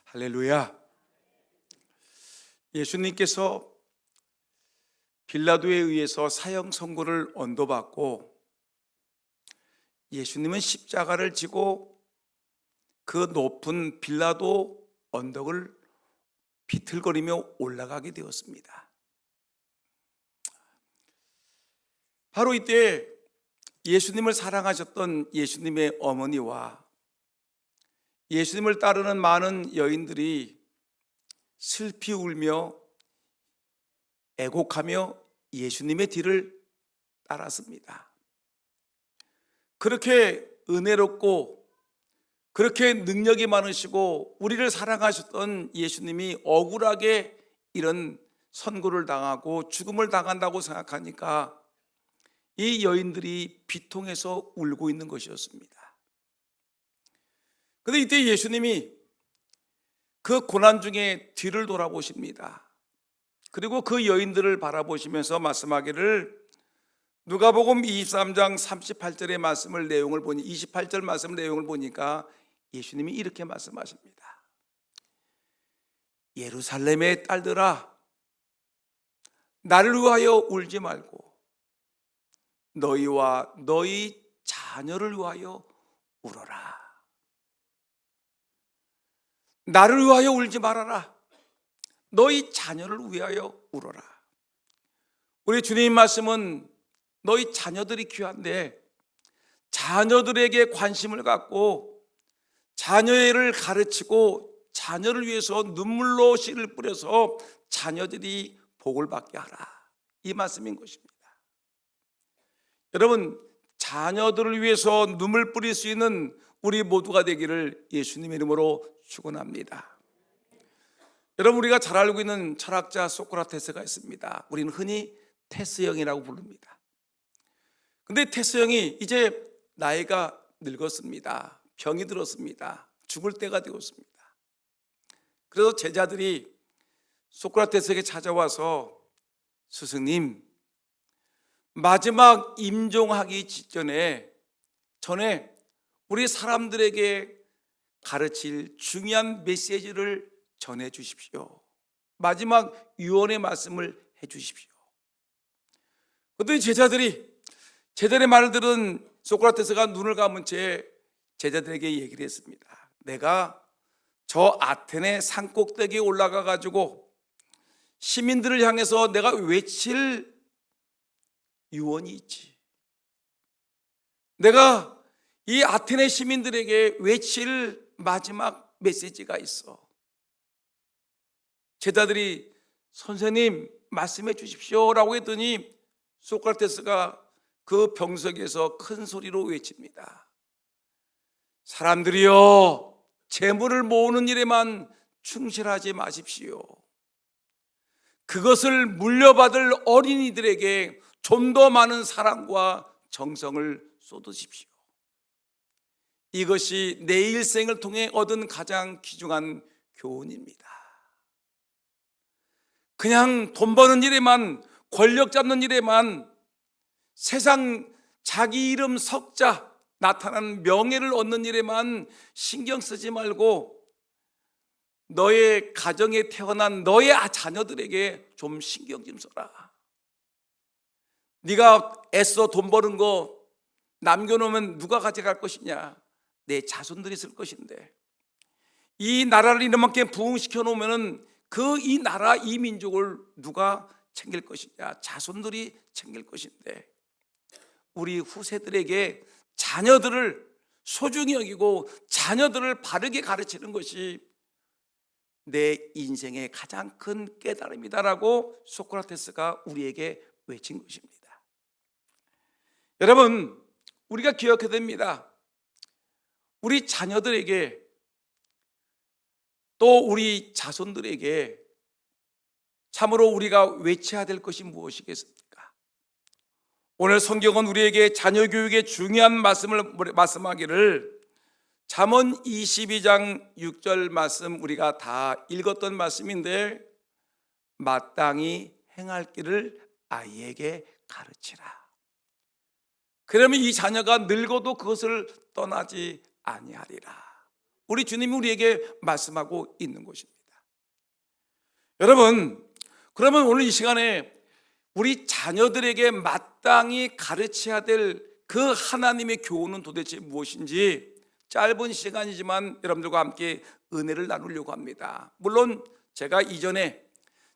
할렐루야. 예수님께서 빌라도에 의해서 사형 선고를 언도받고 예수님은 십자가를 지고 그 높은 빌라도 언덕을 비틀거리며 올라가게 되었습니다. 바로 이때 예수님을 사랑하셨던 예수님의 어머니와 예수님을 따르는 많은 여인들이 슬피 울며 애곡하며 예수님의 뒤를 따랐습니다. 그렇게 은혜롭고 그렇게 능력이 많으시고 우리를 사랑하셨던 예수님이 억울하게 이런 선고를 당하고 죽음을 당한다고 생각하니까 이 여인들이 비통해서 울고 있는 것이었습니다. 그런데 이때 예수님이 그 고난 중에 뒤를 돌아보십니다. 그리고 그 여인들을 바라보시면서 말씀하기를, 누가복음 23장 38절의 말씀을 내용을 보니 28절 말씀 내용을 보니까 예수님이 이렇게 말씀하십니다. 예루살렘의 딸들아, 나를 위하여 울지 말고 너희와 너희 자녀를 위하여 울어라. 나를 위하여 울지 말아라. 너희 자녀를 위하여 울어라. 우리 주님 말씀은 너희 자녀들이 귀한데 자녀들에게 관심을 갖고 자녀를 가르치고 자녀를 위해서 눈물로 씨를 뿌려서 자녀들이 복을 받게 하라, 이 말씀인 것입니다. 여러분, 자녀들을 위해서 눈물 뿌릴 수 있는 우리 모두가 되기를 예수님의 이름으로 축원합니다. 여러분, 우리가 잘 알고 있는 철학자 소크라테스가 있습니다. 우리는 흔히 테스 형이라고 부릅니다. 근데 테스 형이 이제 나이가 늙었습니다. 병이 들었습니다. 죽을 때가 되었습니다. 그래서 제자들이 소크라테스에게 찾아와서, 스승님, 마지막 임종하기 전에 우리 사람들에게 가르칠 중요한 메시지를 전해 주십시오. 마지막 유언의 말씀을 해 주십시오. 그랬더니 제자들의 말을 들은 소크라테스가 눈을 감은 채 제자들에게 얘기를 했습니다. 내가 저 아테네 산꼭대기에 올라가 가지고 시민들을 향해서 내가 외칠 유언이 있지. 내가 이 아테네 시민들에게 외칠 마지막 메시지가 있어. 제자들이 선생님 말씀해 주십시오 라고 했더니 소크라테스가 그 병석에서 큰 소리로 외칩니다. 사람들이여, 재물을 모으는 일에만 충실하지 마십시오. 그것을 물려받을 어린이들에게 좀 더 많은 사랑과 정성을 쏟으십시오. 이것이 내 일생을 통해 얻은 가장 귀중한 교훈입니다. 그냥 돈 버는 일에만, 권력 잡는 일에만, 세상 자기 이름 석자 나타나는 명예를 얻는 일에만 신경 쓰지 말고 너의 가정에 태어난 너의 자녀들에게 좀 신경 좀 써라. 네가 애써 돈 버는 거 남겨놓으면 누가 가져갈 것이냐? 내 자손들이 쓸 것인데, 이 나라를 이만큼 부흥시켜 놓으면 이 나라, 이 민족을 누가 챙길 것이냐? 자손들이 챙길 것인데, 우리 후세들에게 자녀들을 소중히 여기고 자녀들을 바르게 가르치는 것이 내 인생의 가장 큰 깨달음이다라고 소크라테스가 우리에게 외친 것입니다. 여러분, 우리가 기억해야 됩니다. 우리 자녀들에게 또 우리 자손들에게 참으로 우리가 외쳐야 될 것이 무엇이겠습니까? 오늘 성경은 우리에게 자녀 교육의 중요한 말씀하기를, 잠언 22장 6절 말씀 우리가 다 읽었던 말씀인데, 마땅히 행할 길을 아이에게 가르치라. 그러면 이 자녀가 늙어도 그것을 떠나지 아니하리라. 우리 주님이 우리에게 말씀하고 있는 것입니다. 여러분, 그러면 오늘 이 시간에 우리 자녀들에게 마땅히 가르쳐야 될 그 하나님의 교훈은 도대체 무엇인지 짧은 시간이지만 여러분들과 함께 은혜를 나누려고 합니다. 물론 제가 이전에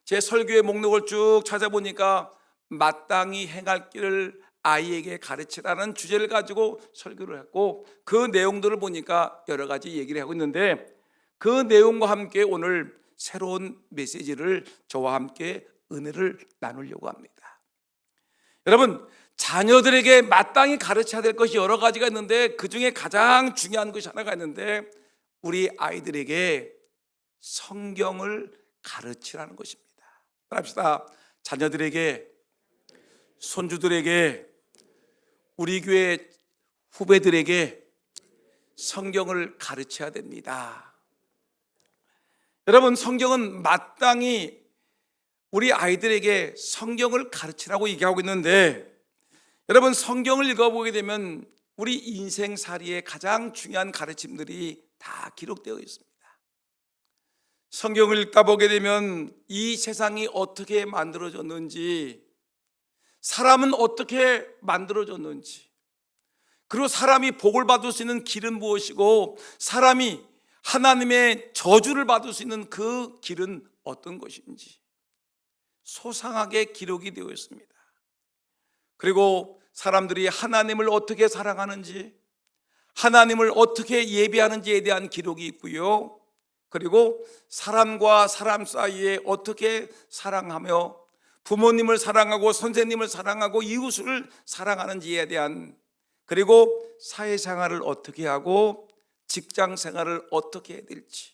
제 설교의 목록을 쭉 찾아보니까 마땅히 행할 길을 아이에게 가르치라는 주제를 가지고 설교를 했고, 그 내용들을 보니까 여러 가지 얘기를 하고 있는데, 그 내용과 함께 오늘 새로운 메시지를 저와 함께 은혜를 나누려고 합니다. 여러분, 자녀들에게 마땅히 가르쳐야 될 것이 여러 가지가 있는데, 그 중에 가장 중요한 것이 하나가 있는데, 우리 아이들에게 성경을 가르치라는 것입니다. 따라합시다. 자녀들에게, 손주들에게, 우리 교회 후배들에게 성경을 가르쳐야 됩니다. 여러분, 성경은 마땅히 우리 아이들에게 성경을 가르치라고 얘기하고 있는데, 여러분, 성경을 읽어보게 되면 우리 인생살이의 가장 중요한 가르침들이 다 기록되어 있습니다. 성경을 읽다 보게 되면 이 세상이 어떻게 만들어졌는지, 사람은 어떻게 만들어졌는지, 그리고 사람이 복을 받을 수 있는 길은 무엇이고, 사람이 하나님의 저주를 받을 수 있는 그 길은 어떤 것인지 소상하게 기록이 되어 있습니다. 그리고 사람들이 하나님을 어떻게 사랑하는지, 하나님을 어떻게 예배하는지에 대한 기록이 있고요. 그리고 사람과 사람 사이에 어떻게 사랑하며 부모님을 사랑하고 선생님을 사랑하고 이웃을 사랑하는지에 대한, 그리고 사회생활을 어떻게 하고 직장생활을 어떻게 해야 될지,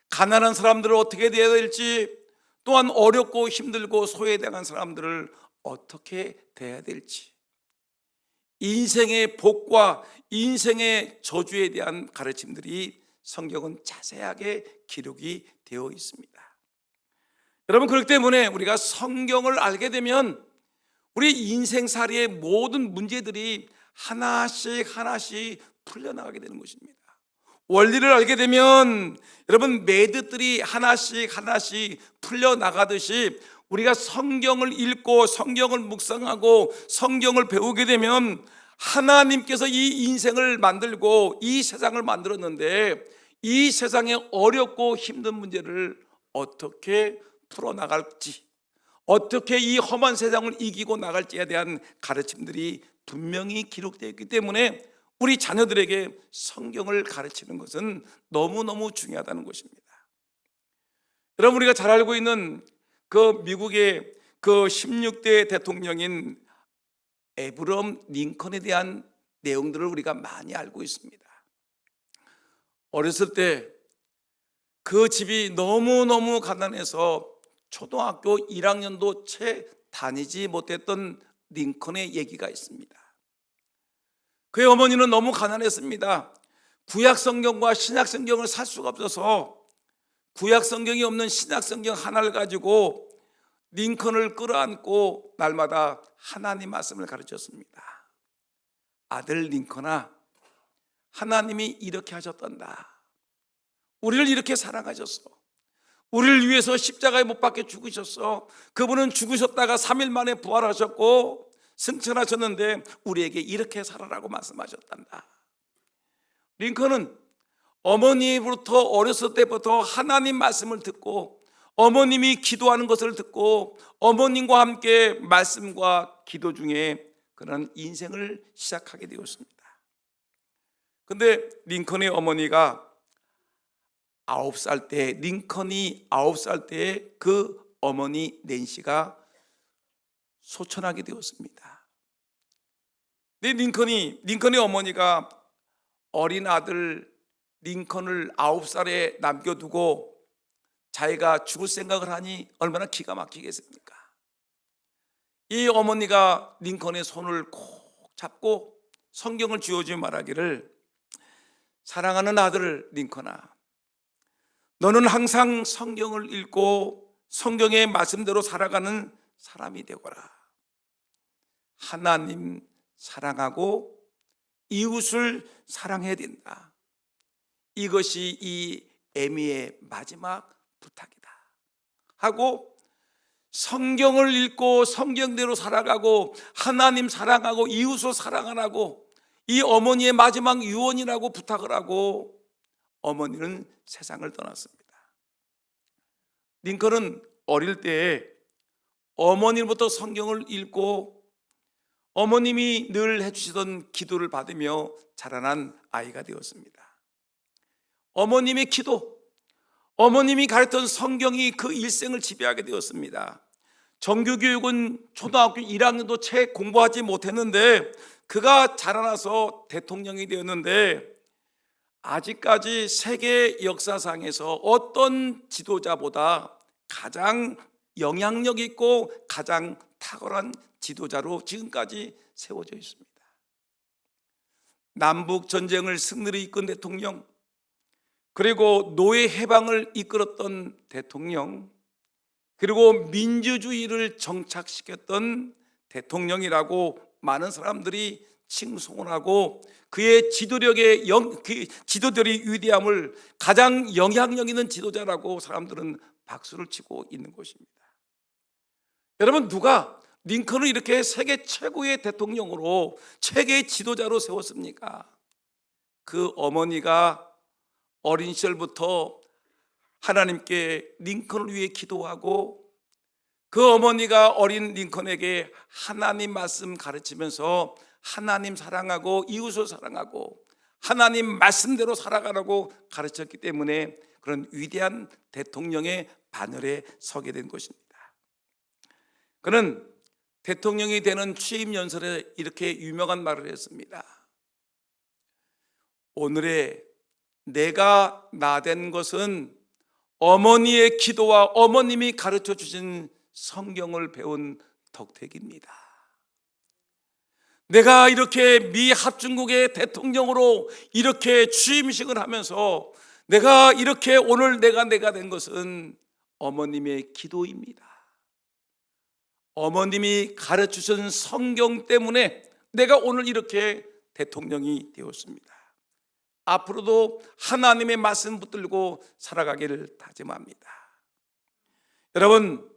가난한 사람들을 어떻게 해야 될지, 또한 어렵고 힘들고 소외당한 사람들을 어떻게 대해야 될지, 인생의 복과 인생의 저주에 대한 가르침들이 성경은 자세하게 기록이 되어 있습니다. 여러분, 그렇기 때문에 우리가 성경을 알게 되면 우리 인생살이의 모든 문제들이 하나씩 하나씩 풀려나가게 되는 것입니다. 원리를 알게 되면 여러분, 매듭들이 하나씩 하나씩 풀려나가듯이 우리가 성경을 읽고 성경을 묵상하고 성경을 배우게 되면 하나님께서 이 인생을 만들고 이 세상을 만들었는데, 이 세상의 어렵고 힘든 문제를 어떻게 풀어나갈지, 어떻게 이 험한 세상을 이기고 나갈지에 대한 가르침들이 분명히 기록되어 있기 때문에 우리 자녀들에게 성경을 가르치는 것은 너무너무 중요하다는 것입니다. 여러분, 우리가 잘 알고 있는 그 미국의 그 16대 대통령인 에브럼 링컨에 대한 내용들을 우리가 많이 알고 있습니다. 어렸을 때 그 집이 너무너무 가난해서 초등학교 1학년도 채 다니지 못했던 링컨의 얘기가 있습니다. 그의 어머니는 너무 가난했습니다. 구약 성경과 신약 성경을 살 수가 없어서 구약 성경이 없는 신약 성경 하나를 가지고 링컨을 끌어안고 날마다 하나님 말씀을 가르쳤습니다. 아들 링컨아, 하나님이 이렇게 하셨단다. 우리를 이렇게 사랑하셨어. 우리를 위해서 십자가에 못 박혀 죽으셨어. 그분은 죽으셨다가 3일 만에 부활하셨고 승천하셨는데 우리에게 이렇게 살아라고 말씀하셨단다. 링컨은 어머니부터 어렸을 때부터 하나님 말씀을 듣고 어머님이 기도하는 것을 듣고 어머님과 함께 말씀과 기도 중에 그런 인생을 시작하게 되었습니다. 근데 링컨의 어머니가 9살 때, 링컨이 9살 때에 그 어머니 낸시가 소천하게 되었습니다. 근데 링컨의 어머니가 어린 아들 링컨을 9살에 남겨두고 자기가 죽을 생각을 하니 얼마나 기가 막히겠습니까? 이 어머니가 링컨의 손을 꼭 잡고 성경을 쥐어주며 말하기를, 사랑하는 아들 링컨아, 너는 항상 성경을 읽고 성경의 말씀대로 살아가는 사람이 되거라. 하나님 사랑하고 이웃을 사랑해야 된다. 이것이 이 에미의 마지막 부탁이다 하고 성경을 읽고 성경대로 살아가고 하나님 사랑하고 이웃을 사랑하라고 이 어머니의 마지막 유언이라고 부탁을 하고 어머니는 세상을 떠났습니다. 링컨은 어릴 때에 어머니로부터 성경을 읽고 어머님이 늘 해주시던 기도를 받으며 자라난 아이가 되었습니다. 어머님의 기도, 어머님이 가르쳤던 성경이 그 일생을 지배하게 되었습니다. 정규교육은 초등학교 1학년도 채 공부하지 못했는데 그가 자라나서 대통령이 되었는데 아직까지 세계 역사상에서 어떤 지도자보다 가장 영향력 있고 가장 탁월한 지도자로 지금까지 세워져 있습니다. 남북 전쟁을 승리로 이끈 대통령, 그리고 노예 해방을 이끌었던 대통령, 그리고 민주주의를 정착시켰던 대통령이라고 많은 사람들이 칭송을 하고 그의 지도력의 지도들의 위대함을 가장 영향력 있는 지도자라고 사람들은 박수를 치고 있는 것입니다. 여러분, 누가 링컨을 이렇게 세계 최고의 대통령으로 세계의 지도자로 세웠습니까? 그 어머니가 어린 시절부터 하나님께 링컨을 위해 기도하고 그 어머니가 어린 링컨에게 하나님 말씀 가르치면서 하나님 사랑하고 이웃을 사랑하고 하나님 말씀대로 살아가라고 가르쳤기 때문에 그런 위대한 대통령의 반열에 서게 된 것입니다. 그는 대통령이 되는 취임 연설에 이렇게 유명한 말을 했습니다. 오늘의 내가 나 된 것은 어머니의 기도와 어머님이 가르쳐 주신 성경을 배운 덕택입니다. 내가 이렇게 미 합중국의 대통령으로 이렇게 취임식을 하면서 내가 이렇게 오늘 내가 된 것은 어머님의 기도입니다. 어머님이 가르쳐 주신 성경 때문에 내가 오늘 이렇게 대통령이 되었습니다. 앞으로도 하나님의 말씀 붙들고 살아가기를 다짐합니다. 여러분,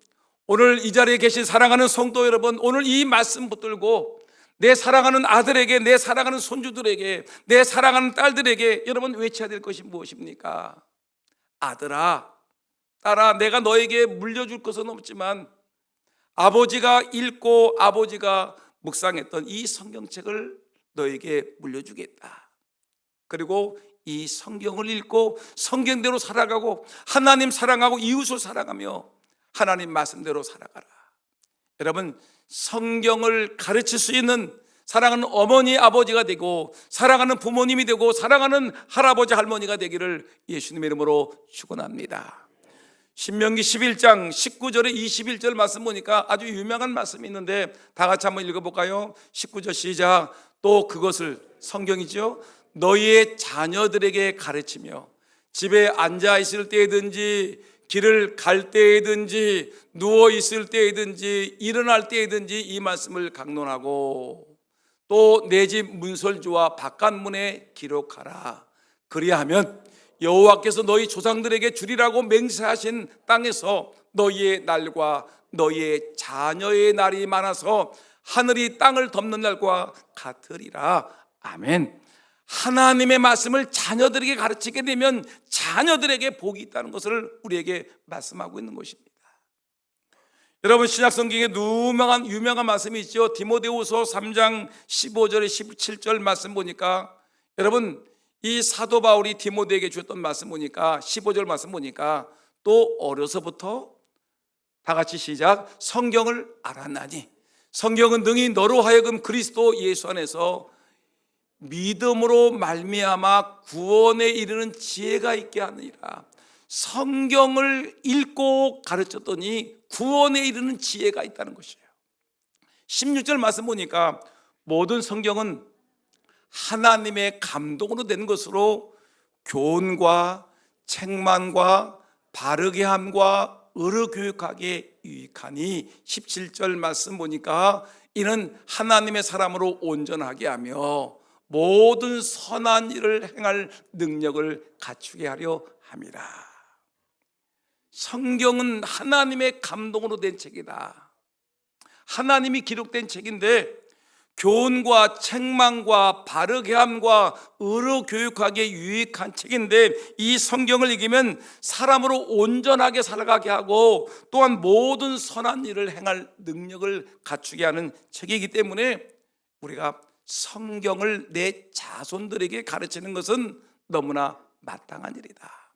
오늘 이 자리에 계신 사랑하는 성도 여러분, 오늘 이 말씀 붙들고 내 사랑하는 아들에게, 내 사랑하는 손주들에게, 내 사랑하는 딸들에게 여러분 외쳐야 될 것이 무엇입니까? 아들아, 딸아, 내가 너에게 물려줄 것은 없지만 아버지가 읽고 아버지가 묵상했던 이 성경책을 너에게 물려주겠다. 그리고 이 성경을 읽고 성경대로 살아가고 하나님 사랑하고 이웃을 사랑하며 하나님 말씀대로 살아가라. 여러분, 성경을 가르칠 수 있는 사랑하는 어머니 아버지가 되고 사랑하는 부모님이 되고 사랑하는 할아버지 할머니가 되기를 예수님의 이름으로 축원합니다. 신명기 11장 19절에 21절 말씀 보니까 아주 유명한 말씀이 있는데 다 같이 한번 읽어볼까요? 19절 시작. 또 그것을, 성경이죠, 너희의 자녀들에게 가르치며 집에 앉아 있을 때든지 길을 갈 때든지 누워 있을 때든지 일어날 때든지 이 말씀을 강론하고 또 내 집 문설주와 바깥문에 기록하라. 그리하면 여호와께서 너희 조상들에게 주리라고 맹세하신 땅에서 너희의 날과 너희의 자녀의 날이 많아서 하늘이 땅을 덮는 날과 같으리라. 아멘. 하나님의 말씀을 자녀들에게 가르치게 되면 자녀들에게 복이 있다는 것을 우리에게 말씀하고 있는 것입니다. 여러분, 신약성경에 유명한 말씀이 있죠. 디모데후서 3장 15절에 17절 말씀 보니까 여러분, 이 사도 바울이 디모데에게 주었던 말씀 보니까 15절 말씀 보니까 또 어려서부터 다 같이 시작. 성경을 알았나니 성경은 능히 너로 하여금 그리스도 예수 안에서 믿음으로 말미암아 구원에 이르는 지혜가 있게 하느니라. 성경을 읽고 가르쳤더니 구원에 이르는 지혜가 있다는 것이에요. 16절 말씀 보니까 모든 성경은 하나님의 감동으로 된 것으로 교훈과 책망과 바르게 함과 의로 교육하기에 유익하니 17절 말씀 보니까 이는 하나님의 사람으로 온전하게 하며 모든 선한 일을 행할 능력을 갖추게 하려 함이라. 성경은 하나님의 감동으로 된 책이다. 하나님이 기록된 책인데 교훈과 책망과 바르게 함과 의로 교육하기에 유익한 책인데, 이 성경을 읽으면 사람으로 온전하게 살아가게 하고 또한 모든 선한 일을 행할 능력을 갖추게 하는 책이기 때문에 우리가 성경을 내 자손들에게 가르치는 것은 너무나 마땅한 일이다.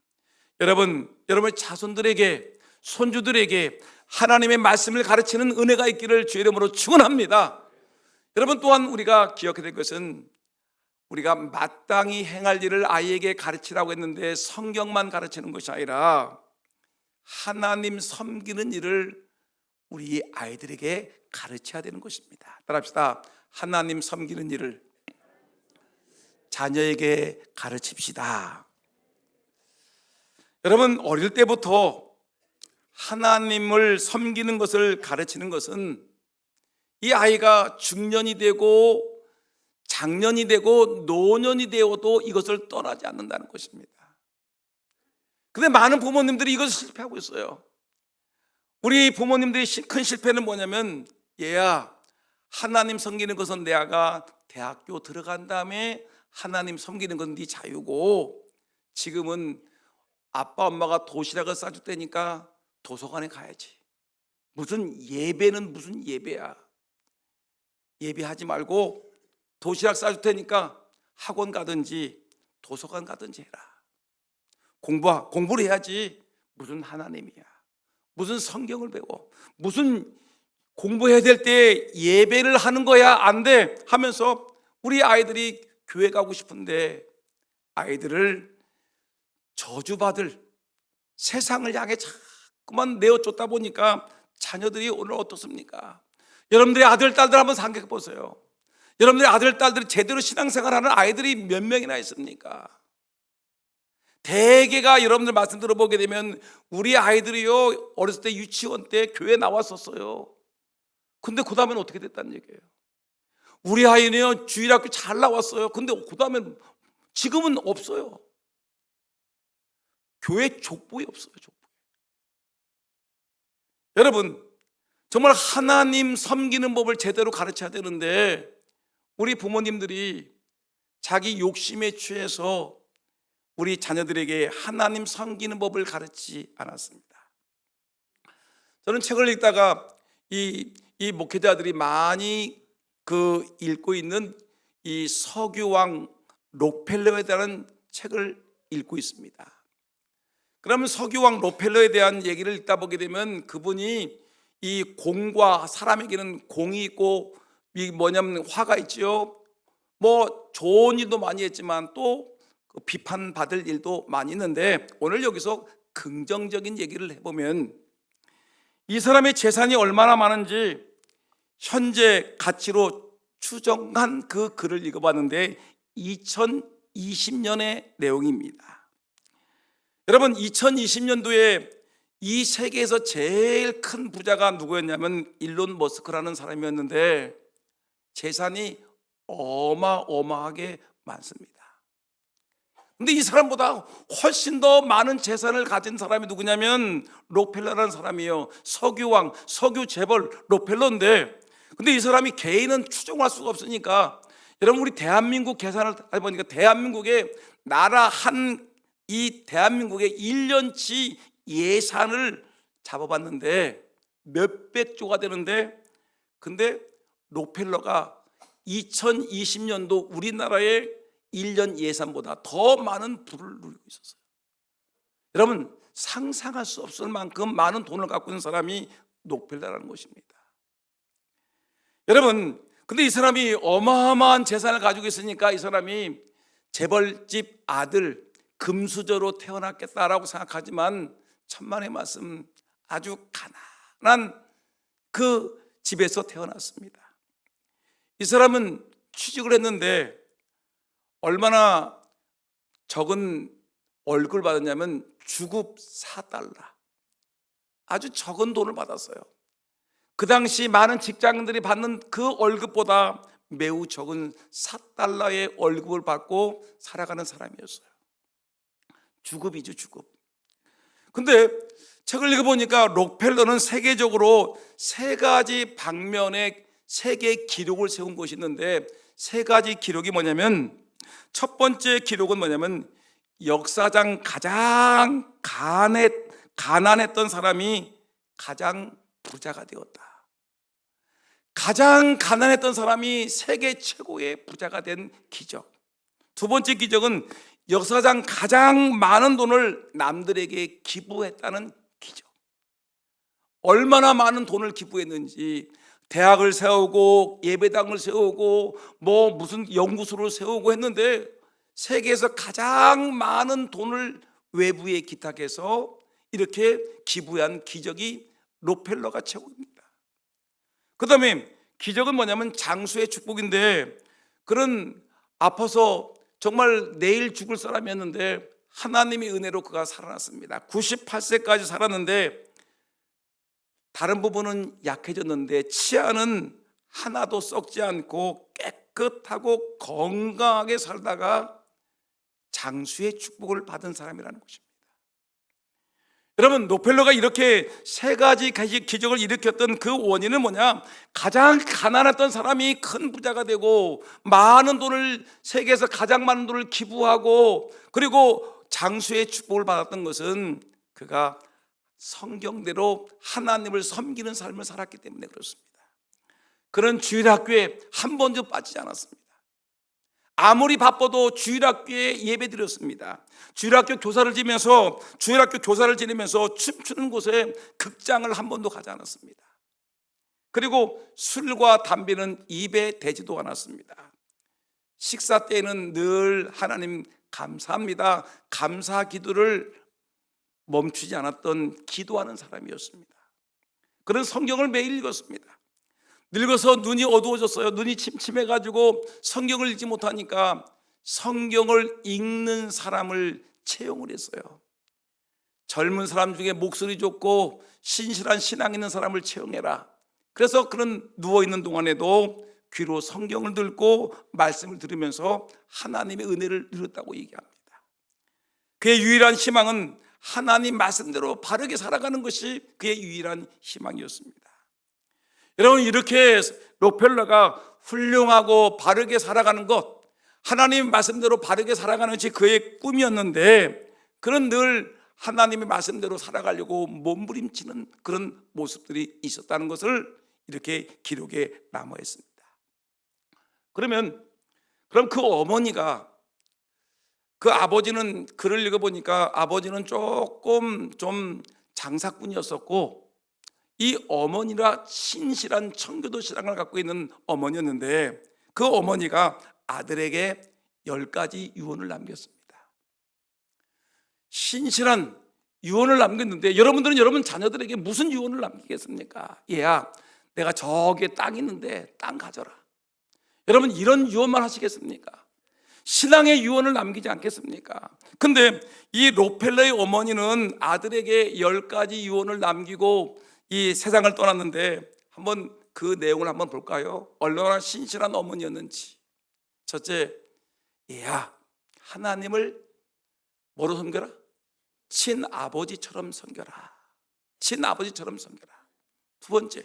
여러분 자손들에게, 손주들에게 하나님의 말씀을 가르치는 은혜가 있기를 주의 이름으로 축원합니다. 여러분, 또한 우리가 기억해야 될 것은 우리가 마땅히 행할 일을 아이에게 가르치라고 했는데 성경만 가르치는 것이 아니라 하나님 섬기는 일을 우리 아이들에게 가르쳐야 되는 것입니다. 따라합시다. 하나님 섬기는 일을 자녀에게 가르칩시다. 여러분, 어릴 때부터 하나님을 섬기는 것을 가르치는 것은 이 아이가 중년이 되고 장년이 되고 노년이 되어도 이것을 떠나지 않는다는 것입니다. 근데 많은 부모님들이 이것을 실패하고 있어요. 우리 부모님들의 큰 실패는 뭐냐면, 얘야, 하나님 섬기는 것은 내 아가 대학교 들어간 다음에 하나님 섬기는 건 네 자유고, 지금은 아빠 엄마가 도시락을 싸줄 때니까 도서관에 가야지. 무슨 예배는 무슨 예배야. 예배하지 말고 도시락 싸줄 테니까 학원 가든지 도서관 가든지 해라. 공부를 해야지. 무슨 하나님이야. 무슨 성경을 배워. 무슨 공부해야 될 때 예배를 하는 거야. 안 돼 하면서 우리 아이들이 교회 가고 싶은데 아이들을 저주받을 세상을 향해 자꾸만 내어쫓다 보니까 자녀들이 오늘 어떻습니까? 여러분들의 아들, 딸들 한번 생각해 보세요. 여러분들의 아들, 딸들이 제대로 신앙생활하는 아이들이 몇 명이나 있습니까? 대개가 여러분들 말씀 들어보게 되면 우리 아이들이요, 어렸을 때 유치원 때 교회 나왔었어요. 근데 그 다음에는 어떻게 됐다는 얘기예요? 우리 아이는요, 주일학교 잘 나왔어요. 근데 그 다음에 지금은 없어요. 교회 족보에 없어요. 족보에. 여러분, 정말 하나님 섬기는 법을 제대로 가르쳐야 되는데 우리 부모님들이 자기 욕심에 취해서 우리 자녀들에게 하나님 섬기는 법을 가르치지 않았습니다. 저는 책을 읽다가 이 목회자들이 많이 읽고 있는 이 서기왕 록펠러에 대한 책을 읽고 있습니다. 그러면 서기왕 록펠러에 대한 얘기를 읽다 보게 되면 그분이 이 공과, 사람에게는 공이 있고 이 뭐냐면 화가 있지요. 뭐 좋은 일도 많이 했지만 또 비판받을 일도 많이 있는데, 오늘 여기서 긍정적인 얘기를 해보면 이 사람의 재산이 얼마나 많은지 현재 가치로 추정한 그 글을 읽어봤는데 2020년의 내용입니다. 여러분, 2020년도에 이 세계에서 제일 큰 부자가 누구였냐면 일론 머스크라는 사람이었는데 재산이 어마어마하게 많습니다. 근데 이 사람보다 훨씬 더 많은 재산을 가진 사람이 누구냐면 록펠러라는 사람이에요. 석유왕, 석유 재벌 록펠러인데, 근데 이 사람이 개인은 추정할 수가 없으니까 여러분, 우리 대한민국 계산을 해보니까 대한민국의 나라 이 대한민국의 1년치 예산을 잡아봤는데 몇백조가 되는데, 근데 록펠러가 2020년도 우리나라의 1년 예산보다 더 많은 부를 누리고 있었어요. 여러분, 상상할 수 없을 만큼 많은 돈을 갖고 있는 사람이 록펠러라는 것입니다. 여러분, 근데 이 사람이 어마어마한 재산을 가지고 있으니까 이 사람이 재벌집 아들, 금수저로 태어났겠다라고 생각하지만 천만의 말씀, 아주 가난한 그 집에서 태어났습니다. 이 사람은 취직을 했는데 얼마나 적은 월급을 받았냐면 주급 4달러, 아주 적은 돈을 받았어요. 그 당시 많은 직장인들이 받는 그 월급보다 매우 적은 4달러의 월급을 받고 살아가는 사람이었어요. 주급이죠, 주급. 근데 책을 읽어보니까 록펠러는 세계적으로 세 가지 방면의 세계 기록을 세운 것이 있는데, 세 가지 기록이 뭐냐면, 첫 번째 기록은 뭐냐면 역사상 가장 가난했던 사람이 가장 부자가 되었다. 가장 가난했던 사람이 세계 최고의 부자가 된 기적. 두 번째 기적은 역사상 가장 많은 돈을 남들에게 기부했다는 기적. 얼마나 많은 돈을 기부했는지, 대학을 세우고 예배당을 세우고 무슨 연구소를 세우고 했는데 세계에서 가장 많은 돈을 외부에 기탁해서 이렇게 기부한 기적이 록펠러가 최고입니다. 그 다음에 기적은 뭐냐면 장수의 축복인데, 그런 아파서 정말 내일 죽을 사람이었는데 하나님의 은혜로 그가 살아났습니다. 98세까지 살았는데 다른 부분은 약해졌는데 치아는 하나도 썩지 않고 깨끗하고 건강하게 살다가 장수의 축복을 받은 사람이라는 것입니다. 여러분, 록펠러가 이렇게 세 가지 기적을 일으켰던 그 원인은 뭐냐? 가장 가난했던 사람이 큰 부자가 되고, 많은 돈을, 세계에서 가장 많은 돈을 기부하고, 그리고 장수의 축복을 받았던 것은 그가 성경대로 하나님을 섬기는 삶을 살았기 때문에 그렇습니다. 그런 주일학교에 한 번도 빠지지 않았습니다. 아무리 바빠도 주일학교에 예배드렸습니다. 주일학교 교사를 지내면서 춤추는 곳에 극장을 한 번도 가지 않았습니다. 그리고 술과 담배는 입에 대지도 않았습니다. 식사 때에는 늘 하나님 감사합니다, 감사 기도를 멈추지 않았던 기도하는 사람이었습니다. 그런 성경을 매일 읽었습니다. 늙어서 눈이 어두워졌어요. 눈이 침침해가지고 성경을 읽지 못하니까 성경을 읽는 사람을 채용을 했어요. 젊은 사람 중에 목소리 좋고 신실한 신앙 있는 사람을 채용해라. 그래서 그런 누워있는 동안에도 귀로 성경을 듣고 말씀을 들으면서 하나님의 은혜를 누렸다고 얘기합니다. 그의 유일한 희망은 하나님 말씀대로 바르게 살아가는 것이 그의 유일한 희망이었습니다. 여러분, 이렇게 록펠러가 훌륭하고 바르게 살아가는 것, 하나님 말씀대로 바르게 살아가는 것이 그의 꿈이었는데, 그는 늘 하나님의 말씀대로 살아가려고 몸부림치는 그런 모습들이 있었다는 것을 이렇게 기록에 남아 있습니다. 그럼 그 어머니가, 그 아버지는, 글을 읽어보니까 아버지는 조금 좀 장사꾼이었었고, 이 어머니라 신실한 청교도 신앙을 갖고 있는 어머니였는데, 그 어머니가 아들에게 10가지 유언을 남겼습니다. 신실한 유언을 남겼는데, 여러분들은 여러분 자녀들에게 무슨 유언을 남기겠습니까? 얘야, 내가 저기에 땅 있는데 땅 가져라. 여러분, 이런 유언만 하시겠습니까? 신앙의 유언을 남기지 않겠습니까? 근데 이 록펠러의 어머니는 아들에게 10가지 유언을 남기고 이 세상을 떠났는데, 한번 그 내용을 한번 볼까요? 얼마나 신실한 어머니였는지. 첫째, 얘야, 하나님을 뭐로 섬겨라? 친아버지처럼 섬겨라. 친아버지처럼 섬겨라. 두 번째,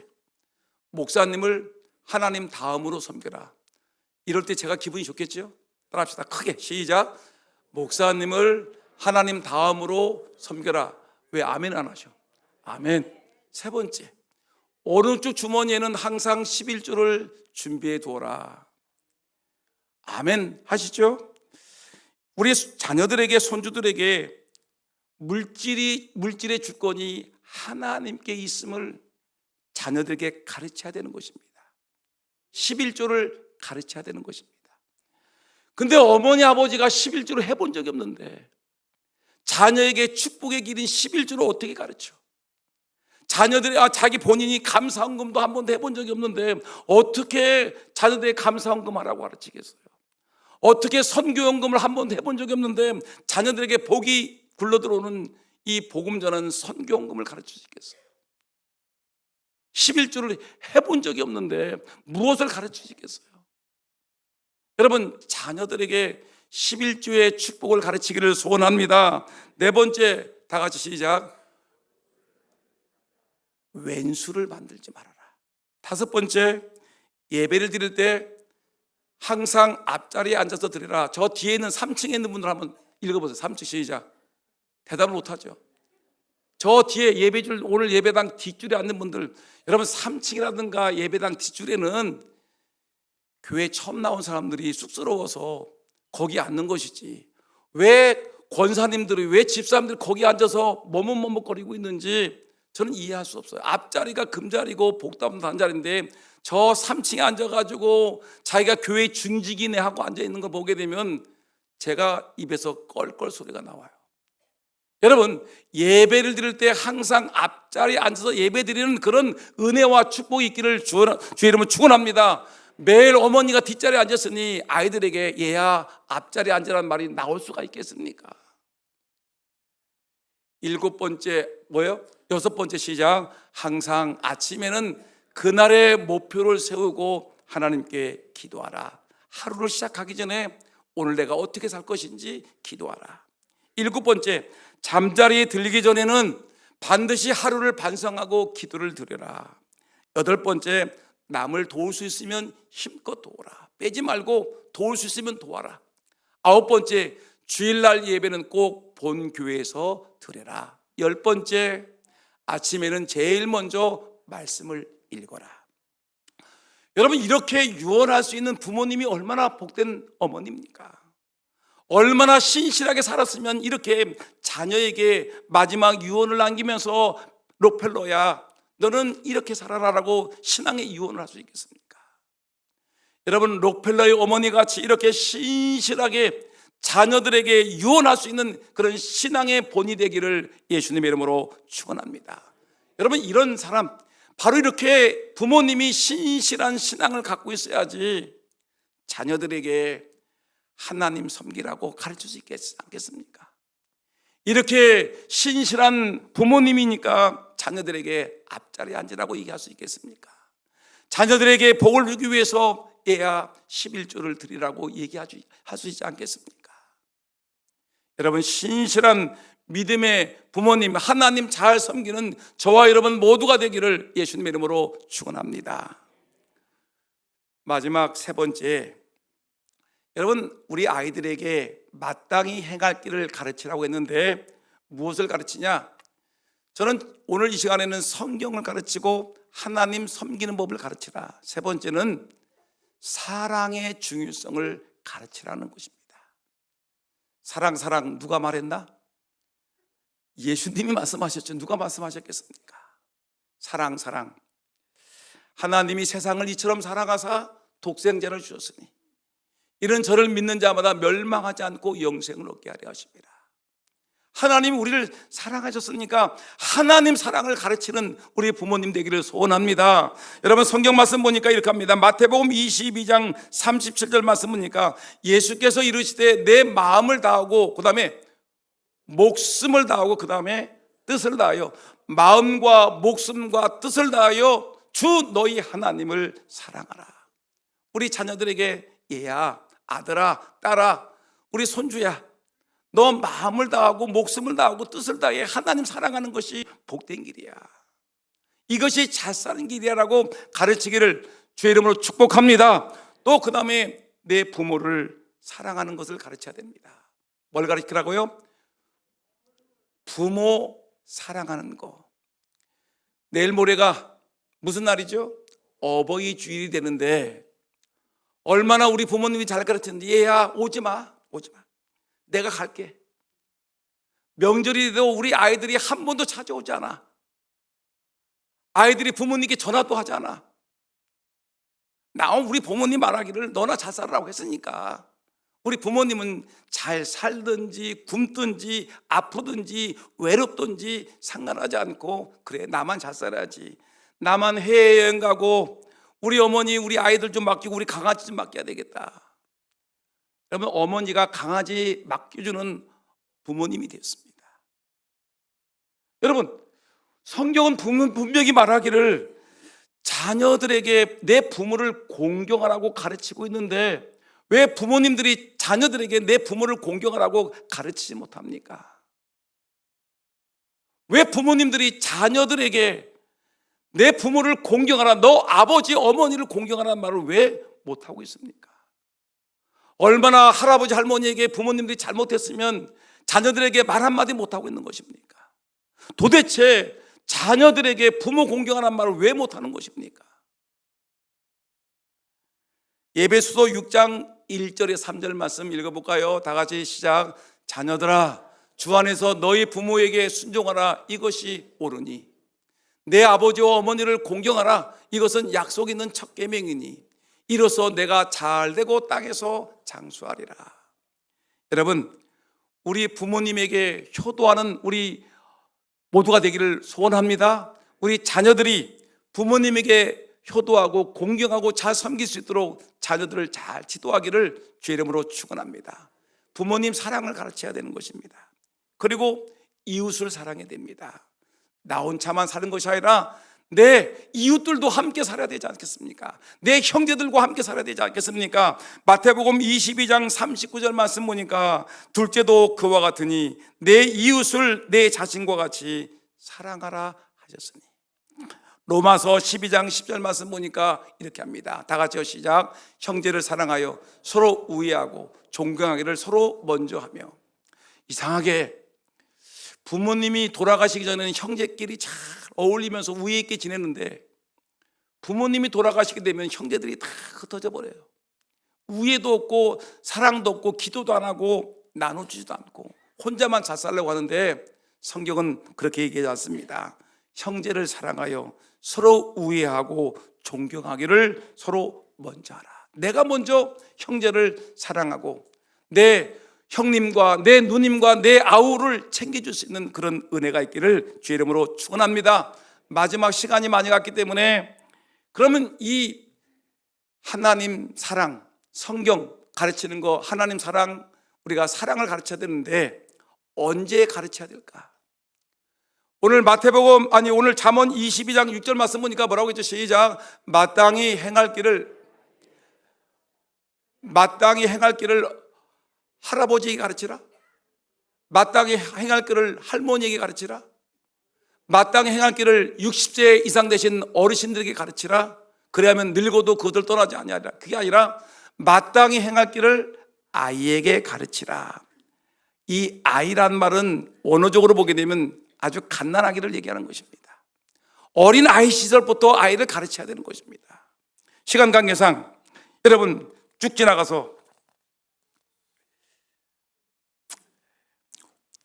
목사님을 하나님 다음으로 섬겨라. 이럴 때 제가 기분이 좋겠죠? 따라합시다. 크게 시작. 목사님을 하나님 다음으로 섬겨라. 왜 아멘 안 하셔? 아멘. 세 번째, 오른쪽 주머니에는 항상 11조를 준비해 두어라. 아멘 하시죠? 우리 자녀들에게, 손주들에게 물질의 주권이 하나님께 있음을 자녀들에게 가르쳐야 되는 것입니다. 11조를 가르쳐야 되는 것입니다. 근데 어머니 아버지가 11조를 해본 적이 없는데 자녀에게 축복의 길인 11조를 어떻게 가르쳐? 자녀들이 자기 본인이 감사헌금도 한 번도 해본 적이 없는데 어떻게 자녀들에게 감사헌금 하라고 가르치겠어요? 어떻게 선교연금을 한 번도 해본 적이 없는데 자녀들에게 복이 굴러들어오는 이 복음 전하는 선교연금을 가르치시겠어요? 11조를 해본 적이 없는데 무엇을 가르치시겠어요? 여러분, 자녀들에게 11조의 축복을 가르치기를 소원합니다. 네 번째, 다 같이 시작. 왼수를 만들지 말아라. 다섯 번째, 예배를 드릴 때 항상 앞자리에 앉아서 드리라. 저 뒤에 있는 3층에 있는 분들 한번 읽어보세요. 3층 시작. 대답을 못하죠. 저 뒤에 예배줄, 오늘 예배당 뒷줄에 앉는 분들, 여러분 3층이라든가 예배당 뒷줄에는 교회 처음 나온 사람들이 쑥스러워서 거기 앉는 것이지, 왜 권사님들이, 왜 집사람들이 거기 앉아서 머뭇머뭇거리고 있는지 저는 이해할 수 없어요. 앞자리가 금자리고 복담도 단자리인데 저 3층에 앉아가지고 자기가 교회 중직이네 하고 앉아있는 거 보게 되면 제가 입에서 껄껄 소리가 나와요. 여러분, 예배를 드릴 때 항상 앞자리에 앉아서 예배 드리는 그런 은혜와 축복이 있기를 주의 이름으로 축원합니다. 매일 어머니가 뒷자리에 앉았으니 아이들에게 얘야 앞자리에 앉으라는 말이 나올 수가 있겠습니까? 일곱 번째 뭐예요? 여섯 번째 시작. 항상 아침에는 그날의 목표를 세우고 하나님께 기도하라. 하루를 시작하기 전에 오늘 내가 어떻게 살 것인지 기도하라. 일곱 번째, 잠자리에 들기 전에는 반드시 하루를 반성하고 기도를 드려라. 여덟 번째, 남을 도울 수 있으면 힘껏 도우라. 빼지 말고 도울 수 있으면 도와라. 아홉 번째, 주일날 예배는 꼭 본 교회에서 드려라. 열 번째, 아침에는 제일 먼저 말씀을 읽어라. 여러분, 이렇게 유언할 수 있는 부모님이 얼마나 복된 어머니입니까? 얼마나 신실하게 살았으면 이렇게 자녀에게 마지막 유언을 남기면서 록펠러야 너는 이렇게 살아라라고 신앙의 유언을 할 수 있겠습니까? 여러분, 록펠러의 어머니같이 이렇게 신실하게 자녀들에게 유언할 수 있는 그런 신앙의 본이 되기를 예수님의 이름으로 축원합니다. 여러분, 이런 사람, 바로 이렇게 부모님이 신실한 신앙을 갖고 있어야지 자녀들에게 하나님 섬기라고 가르칠 수 있겠지 않겠습니까? 이렇게 신실한 부모님이니까 자녀들에게 앞자리에 앉으라고 얘기할 수 있겠습니까? 자녀들에게 복을 주기 위해서 얘야 11조를 드리라고 얘기할 수 있지 않겠습니까? 여러분, 신실한 믿음의 부모님, 하나님 잘 섬기는 저와 여러분 모두가 되기를 예수님의 이름으로 축원합니다. 마지막 세 번째, 여러분, 우리 아이들에게 마땅히 행할 길을 가르치라고 했는데 무엇을 가르치냐? 저는 오늘 이 시간에는 성경을 가르치고 하나님 섬기는 법을 가르치라. 세 번째는 사랑의 중요성을 가르치라는 것입니다. 사랑 누가 말했나? 예수님이 말씀하셨죠. 누가 말씀하셨겠습니까? 사랑. 하나님이 세상을 이처럼 사랑하사 독생자를 주셨으니 이는 저를 믿는 자마다 멸망하지 않고 영생을 얻게 하려 하십니다. 하나님이 우리를 사랑하셨으니까 하나님 사랑을 가르치는 우리 부모님 되기를 소원합니다. 여러분, 성경 말씀 보니까 이렇게 합니다. 마태복음 22장 37절 말씀 보니까 예수께서 이르시되 내 마음을 다하고 그 다음에 목숨을 다하고 그 다음에 뜻을 다하여, 마음과 목숨과 뜻을 다하여 주 너희 하나님을 사랑하라. 우리 자녀들에게 얘야, 아들아, 딸아, 우리 손주야, 너 마음을 다하고 목숨을 다하고 뜻을 다해 하나님 사랑하는 것이 복된 길이야, 이것이 잘 사는 길이야라고 가르치기를 주의 이름으로 축복합니다. 또 그 다음에 내 부모를 사랑하는 것을 가르쳐야 됩니다. 뭘 가르치라고요? 부모 사랑하는 거. 내일 모레가 무슨 날이죠? 어버이 주일이 되는데 얼마나 우리 부모님이 잘 가르쳤는지, 얘야 오지마, 내가 갈게. 명절이 돼도 우리 아이들이 한 번도 찾아오지 않아. 아이들이 부모님께 전화도 하지 않아. 우리 부모님 말하기를 너나 잘 살아라고 했으니까. 우리 부모님은 잘 살든지 굶든지 아프든지 외롭든지 상관하지 않고, 그래 나만 잘 살아야지, 나만 해외여행 가고 우리 어머니 우리 아이들 좀 맡기고 우리 강아지 좀 맡겨야 되겠다. 여러분, 어머니가 강아지 맡겨주는 부모님이 되었습니다. 여러분, 성경은 분명히 말하기를 자녀들에게 내 부모를 공경하라고 가르치고 있는데 왜 부모님들이 자녀들에게 내 부모를 공경하라고 가르치지 못합니까? 왜 부모님들이 자녀들에게 내 부모를 공경하라, 너 아버지 어머니를 공경하라는 말을 왜 못하고 있습니까? 얼마나 할아버지 할머니에게 부모님들이 잘못했으면 자녀들에게 말 한마디 못하고 있는 것입니까? 도대체 자녀들에게 부모 공경하라는 말을 왜 못하는 것입니까? 에베소서 6장 1절에 3절 말씀 읽어볼까요? 다 같이 시작. 자녀들아, 주 안에서 너희 부모에게 순종하라. 이것이 옳으니 내 아버지와 어머니를 공경하라. 이것은 약속 있는 첫 계명이니 이로써 내가 잘되고 땅에서 장수하리라. 여러분, 우리 부모님에게 효도하는 우리 모두가 되기를 소원합니다. 우리 자녀들이 부모님에게 효도하고 공경하고 잘 섬길 수 있도록 자녀들을 잘 지도하기를 주의 이름으로 축원합니다. 부모님 사랑을 가르쳐야 되는 것입니다. 그리고 이웃을 사랑해야 됩니다. 나 혼자만 사는 것이 아니라 내 이웃들도 함께 살아야 되지 않겠습니까? 내 형제들과 함께 살아야 되지 않겠습니까? 마태복음 22장 39절 말씀 보니까 둘째도 그와 같으니 내 이웃을 내 자신과 같이 사랑하라 하셨으니, 로마서 12장 10절 말씀 보니까 이렇게 합니다. 다 같이요, 시작. 형제를 사랑하여 서로 우애하고 존경하기를 서로 먼저 하며. 이상하게 부모님이 돌아가시기 전에는 형제끼리 잘 어울리면서 우애 있게 지내는데 부모님이 돌아가시게 되면 형제들이 다 흩어져 버려요. 우애도 없고 사랑도 없고 기도도 안 하고 나눠주지도 않고 혼자만 잘 살려고 하는데 성경은 그렇게 얘기하지 않습니다. 형제를 사랑하여 서로 우애하고 존경하기를 서로 먼저 하라. 내가 먼저 형제를 사랑하고 내 형님과 내 누님과 내 아우를 챙겨줄 수 있는 그런 은혜가 있기를 주의 이름으로 축원합니다. 마지막 시간이 많이 갔기 때문에 그러면 이 하나님 사랑, 성경 가르치는 거, 하나님 사랑, 우리가 사랑을 가르쳐야 되는데 언제 가르쳐야 될까? 오늘 오늘 잠언 22장 6절 말씀 보니까 뭐라고 했죠? 시작. 마땅히 행할 길을 할아버지에게 가르치라. 마땅히 행할 길을 할머니에게 가르치라. 마땅히 행할 길을 60세 이상 되신 어르신들에게 가르치라. 그래야면 늙어도 그들 떠나지 아니하리라. 그게 아니라 마땅히 행할 길을 아이에게 가르치라. 이 아이란 말은 원어적으로 보게 되면 아주 갓난아기를 얘기하는 것입니다. 어린 아이 시절부터 아이를 가르쳐야 되는 것입니다. 시간 관계상 여러분 쭉 지나가서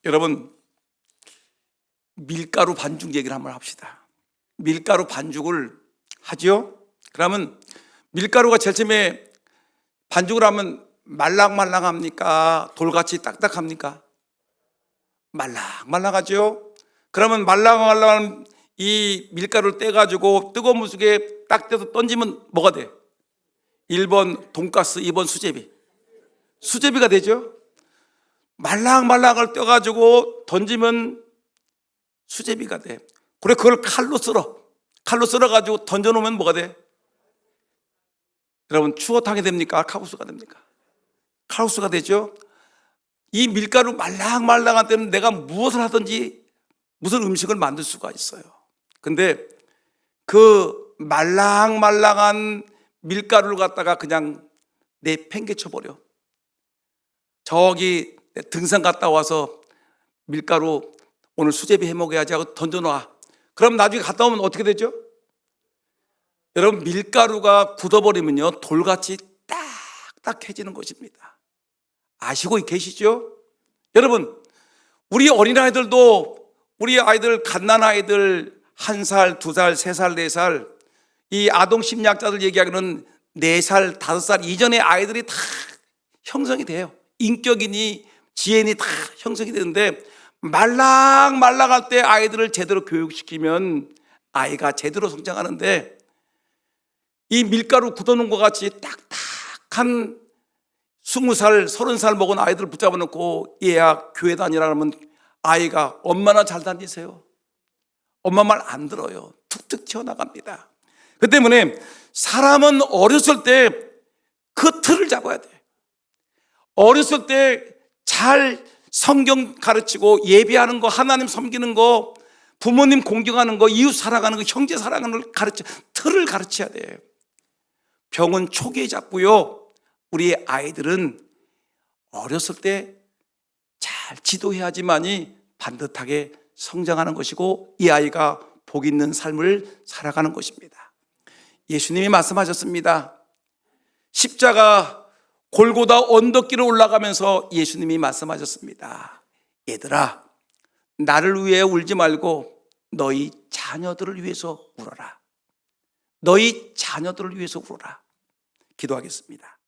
여러분 밀가루 반죽 얘기를 한번 합시다. 밀가루 반죽을 하죠. 그러면 밀가루가 제일 처음에 반죽을 하면 말랑말랑합니까? 돌같이 딱딱합니까? 말랑말랑하죠. 그러면 말랑말랑한 이 밀가루를 떼가지고 뜨거운 물 속에 딱 떼서 던지면 뭐가 돼? 1번 돈가스, 2번 수제비가 되죠. 말랑말랑을 떼가지고 던지면 수제비가 돼. 그래, 그걸 칼로 썰어가지고 던져놓으면 뭐가 돼? 여러분, 추어탕이 됩니까? 칼국수가 됩니까? 칼국수가 되죠. 이 밀가루 말랑말랑한 때는 내가 무엇을 하든지 무슨 음식을 만들 수가 있어요. 근데 그 말랑말랑한 밀가루를 갖다가 그냥 내팽개쳐버려. 저기 등산 갔다 와서 밀가루 오늘 수제비 해 먹어야지 하고 던져놔. 그럼 나중에 갔다 오면 어떻게 되죠? 여러분, 밀가루가 굳어버리면요 돌같이 딱딱해지는 것입니다. 아시고 계시죠? 여러분, 우리 어린아이들도 우리 아이들, 갓난아이들 1살, 2살, 3살, 4살 이 아동심리학자들 얘기하기로는 4살, 5살 이전의 아이들이 다 형성이 돼요. 인격이니 지혜니 다 형성이 되는데 말랑말랑할 때 아이들을 제대로 교육시키면 아이가 제대로 성장하는데 이 밀가루 굳어놓은 것 같이 딱딱한 20살, 30살 먹은 아이들을 붙잡아 놓고 얘야 교회 다니라 하면 아이가 엄마나 잘 다니세요. 엄마 말 안 들어요. 툭툭 튀어나갑니다. 그 때문에 사람은 어렸을 때 그 틀을 잡아야 돼. 어렸을 때 잘 성경 가르치고 예배하는 거, 하나님 섬기는 거, 부모님 공경하는 거, 이웃 사랑하는 거, 형제 사랑하는 걸 틀을 가르쳐야 돼요. 병은 초기에 잡고요, 우리 아이들은 어렸을 때 잘 지도해야지만이 반듯하게 성장하는 것이고 이 아이가 복 있는 삶을 살아가는 것입니다. 예수님이 말씀하셨습니다. 십자가 골고다 언덕길을 올라가면서 예수님이 말씀하셨습니다. 얘들아, 나를 위해 울지 말고 너희 자녀들을 위해서 울어라. 너희 자녀들을 위해서 울어라. 기도하겠습니다.